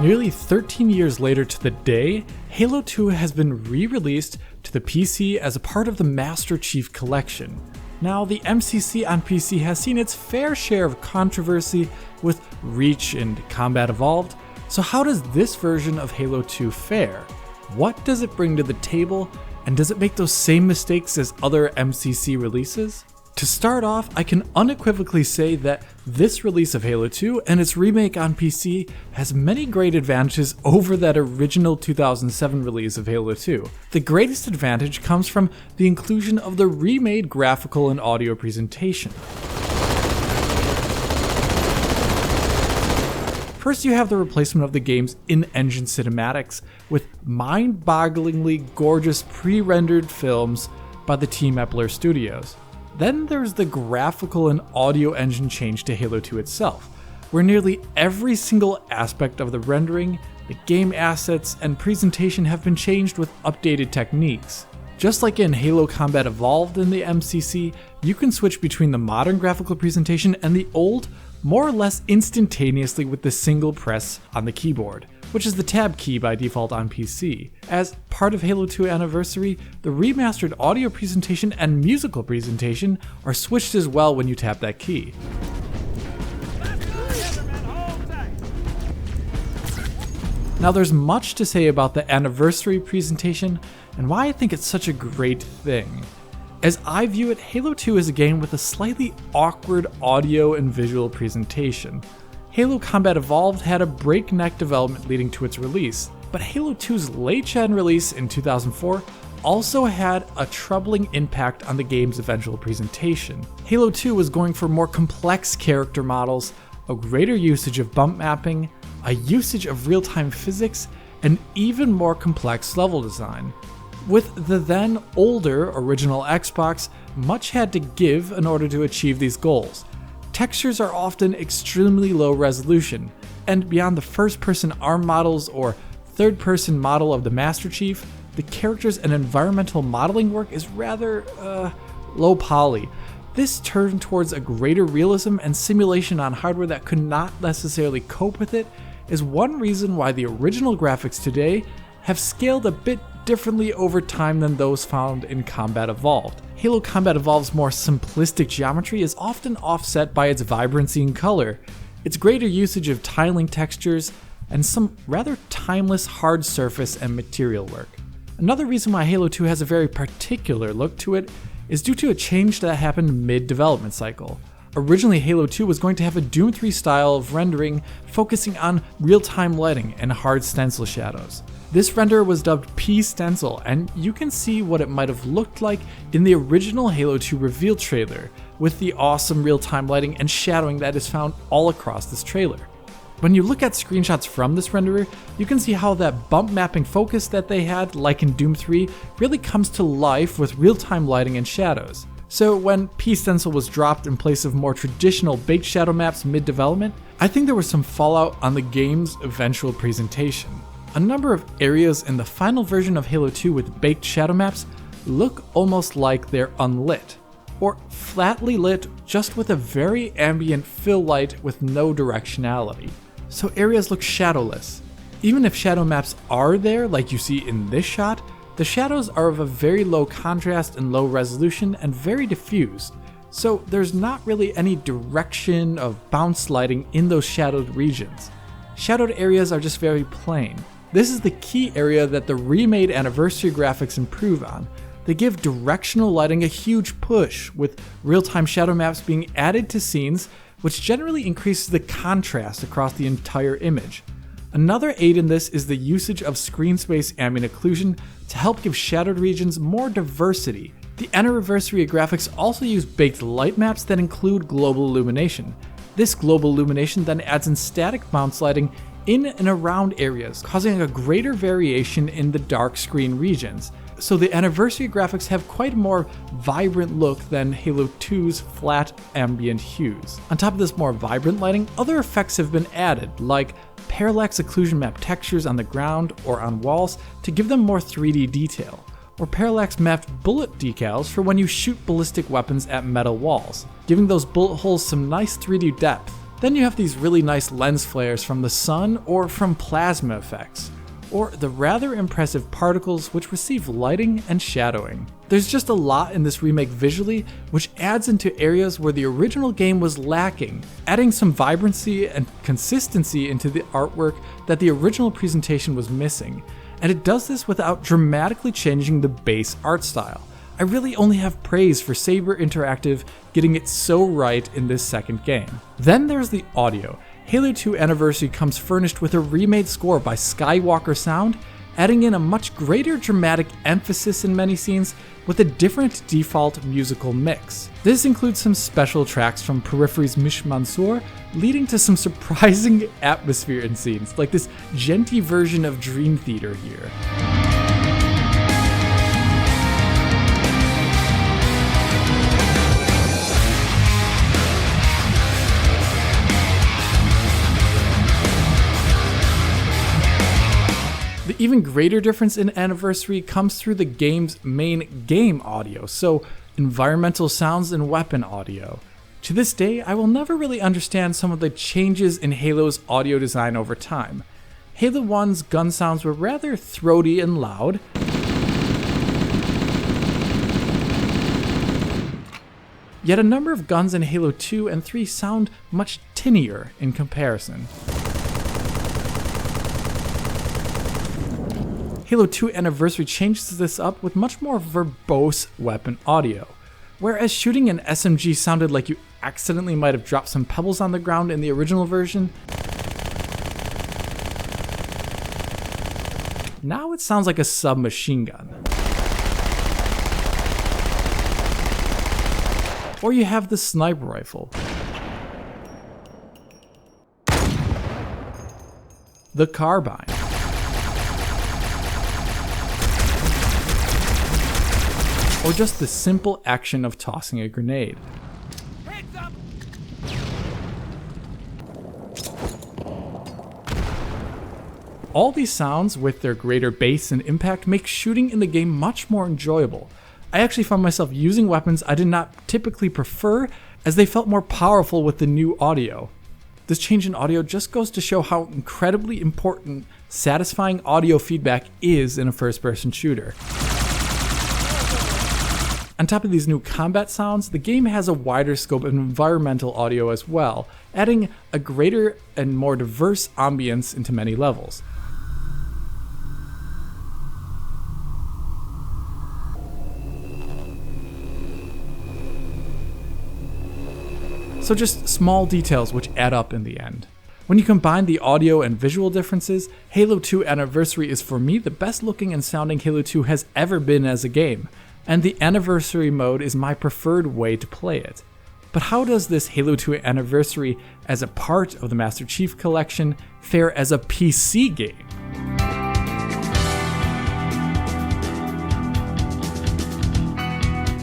Nearly 13 years later to the day, Halo 2 has been re-released to the PC as a part of the Master Chief Collection. Now, the MCC on PC has seen its fair share of controversy with Reach and Combat Evolved, so how does this version of Halo 2 fare? What does it bring to the table, and does it make those same mistakes as other MCC releases? To start off, I can unequivocally say that this release of Halo 2 and its remake on PC has many great advantages over that original 2007 release of Halo 2. The greatest advantage comes from the inclusion of the remade graphical and audio presentation. First, you have the replacement of the game's in-engine cinematics with mind-bogglingly gorgeous pre-rendered films by the Team Epler Studios. Then there's the graphical and audio engine change to Halo 2 itself, where nearly every single aspect of the rendering, the game assets, and presentation have been changed with updated techniques. Just like in Halo Combat Evolved in the MCC, you can switch between the modern graphical presentation and the old more or less instantaneously with the single press on the keyboard, which is the tab key by default on PC. As part of Halo 2 Anniversary, the remastered audio presentation and musical presentation are switched as well when you tap that key. Now, there's much to say about the Anniversary presentation and why I think it's such a great thing. As I view it, Halo 2 is a game with a slightly awkward audio and visual presentation. Halo Combat Evolved had a breakneck development leading to its release, but Halo 2's late-gen release in 2004 also had a troubling impact on the game's eventual presentation. Halo 2 was going for more complex character models, a greater usage of bump mapping, a usage of real-time physics, and even more complex level design. With the then older original Xbox, much had to give in order to achieve these goals. Textures are often extremely low resolution, and beyond the first-person ARM models or third-person model of the Master Chief, the characters and environmental modeling work is rather, low poly. This turn towards a greater realism and simulation on hardware that could not necessarily cope with it is one reason why the original graphics today have scaled a bit differently over time than those found in Combat Evolved. Halo Combat Evolved's more simplistic geometry is often offset by its vibrancy and color, its greater usage of tiling textures, and some rather timeless hard surface and material work. Another reason why Halo 2 has a very particular look to it is due to a change that happened mid-development cycle. Originally, Halo 2 was going to have a Doom 3 style of rendering focusing on real-time lighting and hard stencil shadows. This renderer was dubbed P-Stencil, and you can see what it might have looked like in the original Halo 2 reveal trailer, with the awesome real-time lighting and shadowing that is found all across this trailer. When you look at screenshots from this renderer, you can see how that bump mapping focus that they had, like in Doom 3, really comes to life with real-time lighting and shadows. So when P-Stencil was dropped in place of more traditional baked shadow maps mid-development, I think there was some fallout on the game's eventual presentation. A number of areas in the final version of Halo 2 with baked shadow maps look almost like they're unlit, or flatly lit just with a very ambient fill light with no directionality. So areas look shadowless. Even if shadow maps are there, like you see in this shot, the shadows are of a very low contrast and low resolution and very diffused, so there's not really any direction of bounce lighting in those shadowed regions. Shadowed areas are just very plain. This is the key area that the remade Anniversary graphics improve on. They give directional lighting a huge push, with real-time shadow maps being added to scenes, which generally increases the contrast across the entire image. Another aid in this is the usage of screen space ambient occlusion to help give shadowed regions more diversity. The Anniversary graphics also use baked light maps that include global illumination. This global illumination then adds in static bounce lighting in and around areas, causing a greater variation in the dark screen regions. So the Anniversary graphics have quite a more vibrant look than Halo 2's flat ambient hues. On top of this more vibrant lighting, other effects have been added, like parallax occlusion map textures on the ground or on walls to give them more 3D detail, or parallax mapped bullet decals for when you shoot ballistic weapons at metal walls, giving those bullet holes some nice 3D depth. Then you have these really nice lens flares from the sun or from plasma effects, or the rather impressive particles which receive lighting and shadowing. There's just a lot in this remake visually, which adds into areas where the original game was lacking, adding some vibrancy and consistency into the artwork that the original presentation was missing. And it does this without dramatically changing the base art style. I really only have praise for Saber Interactive getting it so right in this second game. Then there's the audio. Halo 2 Anniversary comes furnished with a remade score by Skywalker Sound, adding in a much greater dramatic emphasis in many scenes with a different default musical mix. This includes some special tracks from Periphery's Mish Mansour, leading to some surprising atmosphere in scenes, like this djenty version of Dream Theater here. The even greater difference in Anniversary comes through the game's main game audio, so environmental sounds and weapon audio. To this day, I will never really understand some of the changes in Halo's audio design over time. Halo 1's gun sounds were rather throaty and loud, yet a number of guns in Halo 2 and 3 sound much tinnier in comparison. Halo 2 Anniversary changes this up with much more verbose weapon audio. Whereas shooting an SMG sounded like you accidentally might have dropped some pebbles on the ground in the original version, now it sounds like a submachine gun. Or you have the sniper rifle, the carbine, or just the simple action of tossing a grenade. All these sounds, with their greater bass and impact, make shooting in the game much more enjoyable. I actually found myself using weapons I did not typically prefer, as they felt more powerful with the new audio. This change in audio just goes to show how incredibly important satisfying audio feedback is in a first-person shooter. On top of these new combat sounds, the game has a wider scope of environmental audio as well, adding a greater and more diverse ambience into many levels. So just small details which add up in the end. When you combine the audio and visual differences, Halo 2 Anniversary is for me the best looking and sounding Halo 2 has ever been as a game, and the Anniversary mode is my preferred way to play it. But how does this Halo 2 Anniversary as a part of the Master Chief Collection fare as a PC game?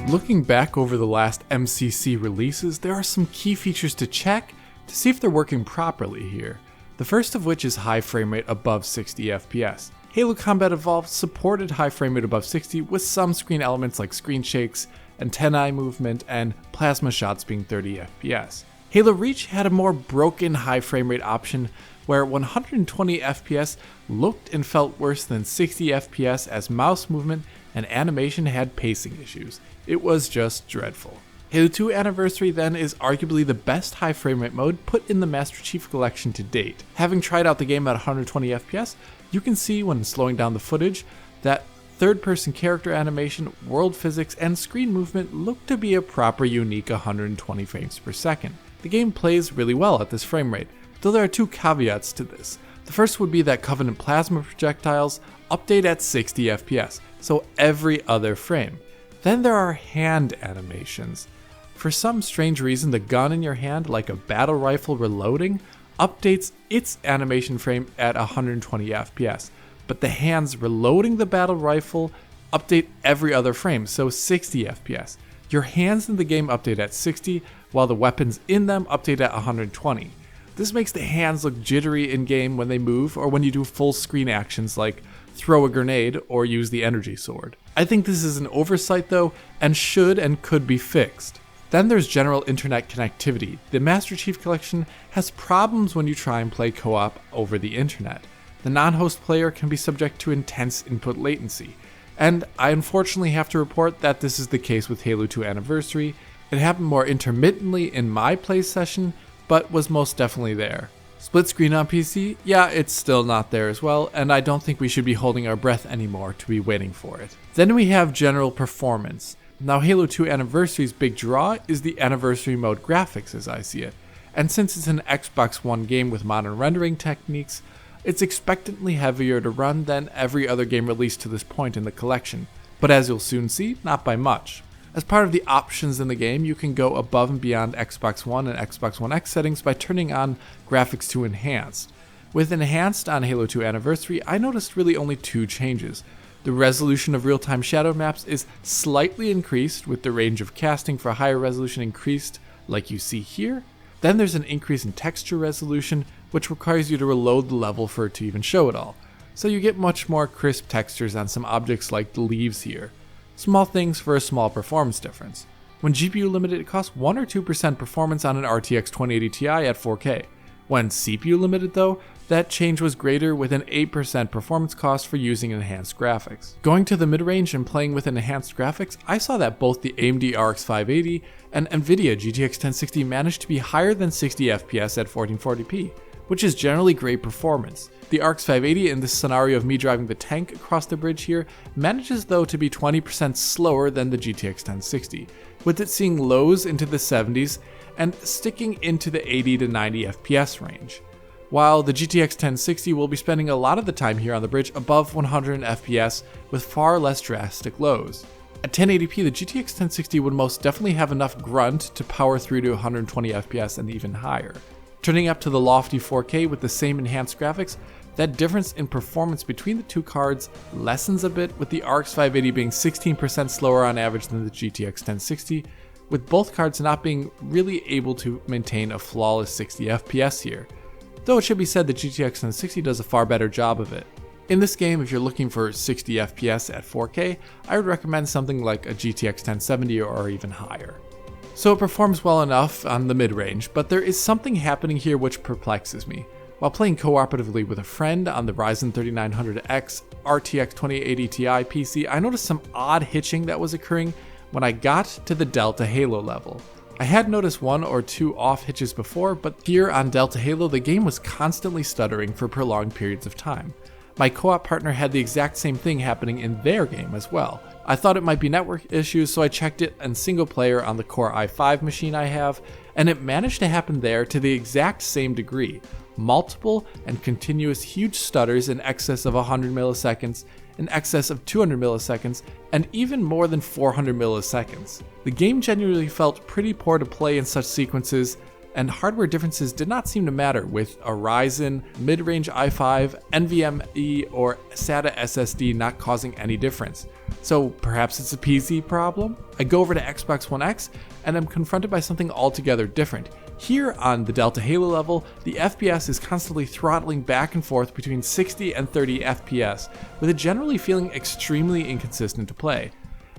Looking back over the last MCC releases, there are some key features to check to see if they're working properly here. The first of which is high frame rate above 60 FPS. Halo Combat Evolved supported high frame rate above 60 with some screen elements like screen shakes, antennae movement, and plasma shots being 30 FPS. Halo Reach had a more broken high frame rate option where 120 FPS looked and felt worse than 60 FPS as mouse movement and animation had pacing issues. It was just dreadful. Halo 2 Anniversary then is arguably the best high frame rate mode put in the Master Chief Collection to date. Having tried out the game at 120 FPS, you can see when slowing down the footage that third-person character animation, world physics, and screen movement look to be a proper unique 120 frames per second. The game plays really well at this frame rate, though there are two caveats to this. The first would be that Covenant plasma projectiles update at 60 FPS, so every other frame. Then there are hand animations. For some strange reason, the gun in your hand, like a battle rifle reloading, updates its animation frame at 120 FPS, but the hands reloading the battle rifle update every other frame, so 60 FPS. Your hands in the game update at 60, while the weapons in them update at 120. This makes the hands look jittery in-game when they move or when you do full screen actions like throw a grenade or use the energy sword. I think this is an oversight though, and should and could be fixed. Then there's general internet connectivity. The Master Chief Collection has problems when you try and play co-op over the internet. The non-host player can be subject to intense input latency, and I unfortunately have to report that this is the case with Halo 2 Anniversary. It happened more intermittently in my play session, but was most definitely there. Split screen on PC? Yeah, it's still not there as well, and I don't think we should be holding our breath anymore to be waiting for it. Then we have general performance. Now, Halo 2 Anniversary's big draw is the Anniversary Mode graphics as I see it, and since it's an Xbox One game with modern rendering techniques, it's expectantly heavier to run than every other game released to this point in the collection, but as you'll soon see, not by much. As part of the options in the game, you can go above and beyond Xbox One and Xbox One X settings by turning on graphics to enhanced. With enhanced on Halo 2 Anniversary, I noticed really only two changes. The resolution of real-time shadow maps is slightly increased, with the range of casting for higher resolution increased, like you see here. Then there's an increase in texture resolution, which requires you to reload the level for it to even show it all. So you get much more crisp textures on some objects like the leaves here. Small things for a small performance difference. When GPU limited, it costs 1 or 2% performance on an RTX 2080 Ti at 4K. When CPU limited though, that change was greater with an 8% performance cost for using enhanced graphics. Going to the mid-range and playing with enhanced graphics, I saw that both the AMD RX 580 and Nvidia GTX 1060 managed to be higher than 60 FPS at 1440p, which is generally great performance. The RX 580 in this scenario of me driving the tank across the bridge here manages though to be 20% slower than the GTX 1060, with it seeing lows into the 70s and sticking into the 80 to 90 FPS range. While the GTX 1060 will be spending a lot of the time here on the bridge above 100 FPS with far less drastic lows. At 1080p, the GTX 1060 would most definitely have enough grunt to power through to 120 FPS and even higher. Turning up to the lofty 4K with the same enhanced graphics, that difference in performance between the two cards lessens a bit, with the RX 580 being 16% slower on average than the GTX 1060, with both cards not being really able to maintain a flawless 60 FPS here. Though it should be said that GTX 1060 does a far better job of it. In this game, if you're looking for 60 FPS at 4K, I would recommend something like a GTX 1070 or even higher. So it performs well enough on the mid-range, but there is something happening here which perplexes me. While playing cooperatively with a friend on the Ryzen 3900X RTX 2080 Ti PC, I noticed some odd hitching that was occurring when I got to the Delta Halo level. I had noticed 1 or 2 off hitches before, but here on Delta Halo the game was constantly stuttering for prolonged periods of time. My co-op partner had the exact same thing happening in their game as well. I thought it might be network issues, so I checked it in single player on the Core i5 machine I have, and it managed to happen there to the exact same degree. Multiple and continuous huge stutters in excess of 100 milliseconds, in excess of 200 milliseconds, and even more than 400 milliseconds. The game genuinely felt pretty poor to play in such sequences, and hardware differences did not seem to matter with a Ryzen, mid-range i5, NVMe, or SATA SSD not causing any difference. So perhaps it's a PC problem? I go over to Xbox One X and I'm confronted by something altogether different. Here on the Delta Halo level, the FPS is constantly throttling back and forth between 60 and 30 FPS, with it generally feeling extremely inconsistent to play.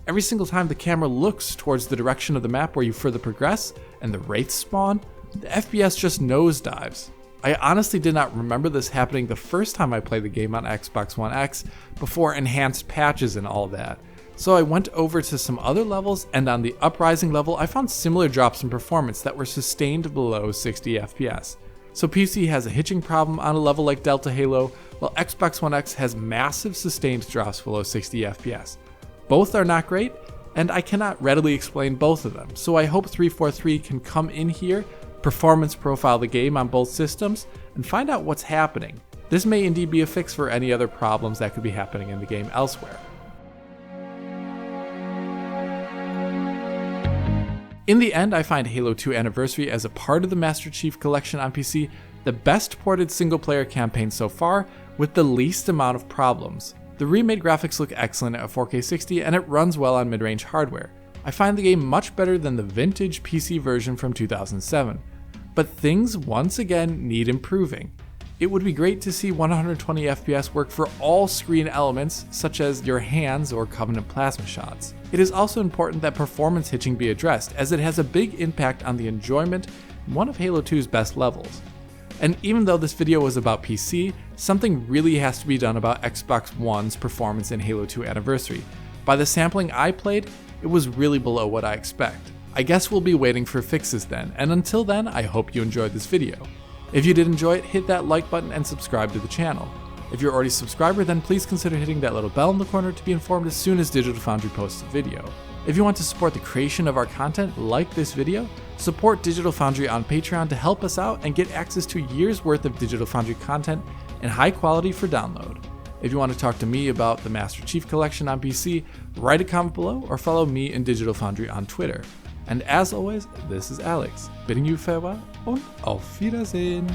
Every single time the camera looks towards the direction of the map where you further progress and the wraiths spawn, the FPS just nosedives. I honestly did not remember this happening the first time I played the game on Xbox One X before enhanced patches and all that. So I went over to some other levels, and on the Uprising level I found similar drops in performance that were sustained below 60 FPS. So PC has a hitching problem on a level like Delta Halo, while Xbox One X has massive sustained drops below 60 FPS. Both are not great, and I cannot readily explain both of them, so I hope 343 can come in here, performance profile the game on both systems, and find out what's happening. This may indeed be a fix for any other problems that could be happening in the game elsewhere. In the end, I find Halo 2 Anniversary as a part of the Master Chief Collection on PC the best ported single-player campaign so far, with the least amount of problems. The remade graphics look excellent at 4K 60, and it runs well on mid-range hardware. I find the game much better than the vintage PC version from 2007. But things once again need improving. It would be great to see 120 FPS work for all screen elements, such as your hands or Covenant plasma shots. It is also important that performance hitching be addressed, as it has a big impact on the enjoyment in one of Halo 2's best levels. And even though this video was about PC, something really has to be done about Xbox One's performance in Halo 2 Anniversary. By the sampling I played, it was really below what I expect. I guess we'll be waiting for fixes then, and until then, I hope you enjoyed this video. If you did enjoy it, hit that like button and subscribe to the channel. If you're already a subscriber, then please consider hitting that little bell in the corner to be informed as soon as Digital Foundry posts a video. If you want to support the creation of our content like this video, support Digital Foundry on Patreon to help us out and get access to years worth of Digital Foundry content in high quality for download. If you want to talk to me about the Master Chief Collection on PC, write a comment below or follow me and Digital Foundry on Twitter. And as always, this is Alex, bidding you farewell und auf Wiedersehen.